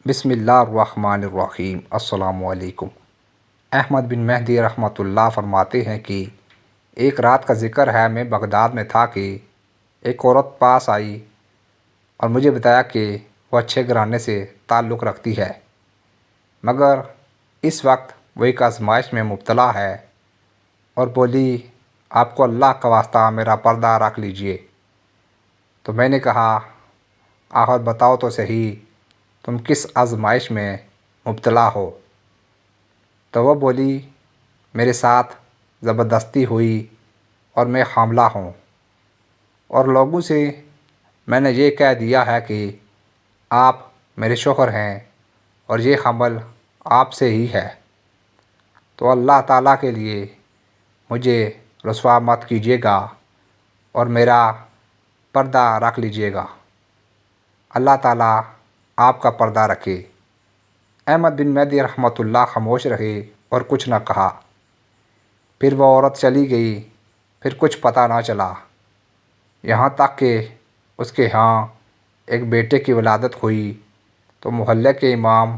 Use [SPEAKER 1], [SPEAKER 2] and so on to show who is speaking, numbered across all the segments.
[SPEAKER 1] بسم اللہ الرحمن الرحیم۔ السلام علیکم۔ احمد بن مہدی رحمۃ اللہ فرماتے ہیں کہ ایک رات کا ذکر ہے، میں بغداد میں تھا کہ ایک عورت پاس آئی اور مجھے بتایا کہ وہ اچھے گھرانے سے تعلق رکھتی ہے، مگر اس وقت وہ ایک آزمائش میں مبتلا ہے، اور بولی آپ کو اللہ کا واسطہ میرا پردہ رکھ لیجئے۔ تو میں نے کہا آخر بتاؤ تو صحیح، تم کس آزمائش میں مبتلا ہو؟ تو وہ بولی میرے ساتھ زبردستی ہوئی اور میں حاملہ ہوں، اور لوگوں سے میں نے یہ کہہ دیا ہے کہ آپ میرے شوہر ہیں اور یہ حمل آپ سے ہی ہے، تو اللہ تعالیٰ کے لیے مجھے رسوا مت کیجیے گا اور میرا پردہ رکھ لیجیے گا۔ اللہ تعالیٰ آپ کا پردہ رکھے۔ احمد بن مہدی رحمۃ اللہ خاموش رہے اور کچھ نہ کہا۔ پھر وہ عورت چلی گئی، پھر کچھ پتہ نہ چلا، یہاں تک کہ اس کے ہاں ایک بیٹے کی ولادت ہوئی تو محلے کے امام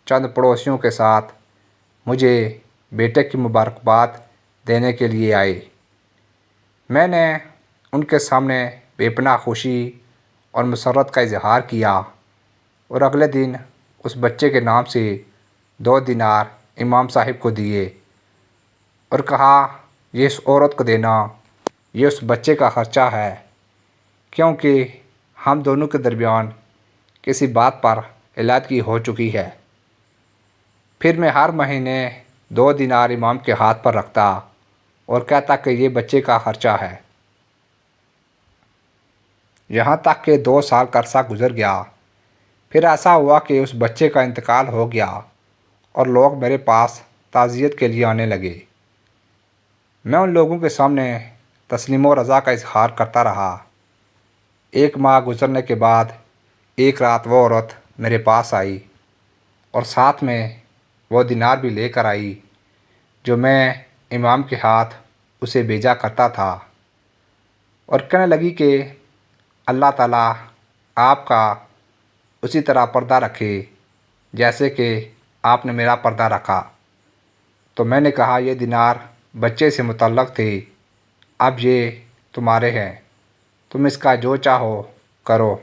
[SPEAKER 1] چند پڑوسیوں کے ساتھ مجھے بیٹے کی مبارکباد دینے کے لیے آئے۔ میں نے ان کے سامنے بے پناہ خوشی اور مسرت کا اظہار کیا، اور اگلے دن اس بچے کے نام سے 2 دینار امام صاحب کو دیے اور کہا یہ اس عورت کو دینا، یہ اس بچے کا خرچہ ہے، کیونکہ ہم دونوں کے درمیان کسی بات پر علادگی ہو چکی ہے۔ پھر میں ہر مہینے 2 دینار امام کے ہاتھ پر رکھتا اور کہتا کہ یہ بچے کا خرچہ ہے۔ یہاں تک کہ 2 سال کا عرصہ گزر گیا۔ پھر ایسا ہوا کہ اس بچے کا انتقال ہو گیا اور لوگ میرے پاس تعزیت کے لیے آنے لگے۔ میں ان لوگوں کے سامنے تسلیم و رضا کا اظہار کرتا رہا۔ 1 ماہ گزرنے کے بعد ایک رات وہ عورت میرے پاس آئی اور ساتھ میں وہ دینار بھی لے کر آئی جو میں امام کے ہاتھ اسے بھیجا کرتا تھا، اور کہنے لگی کہ اللہ تعالیٰ آپ کا اسی طرح پردہ رکھے جیسے کہ آپ نے میرا پردہ رکھا۔ تو میں نے کہا یہ دینار بچے سے متعلق تھے، اب یہ تمہارے ہیں، تم اس کا جو چاہو کرو۔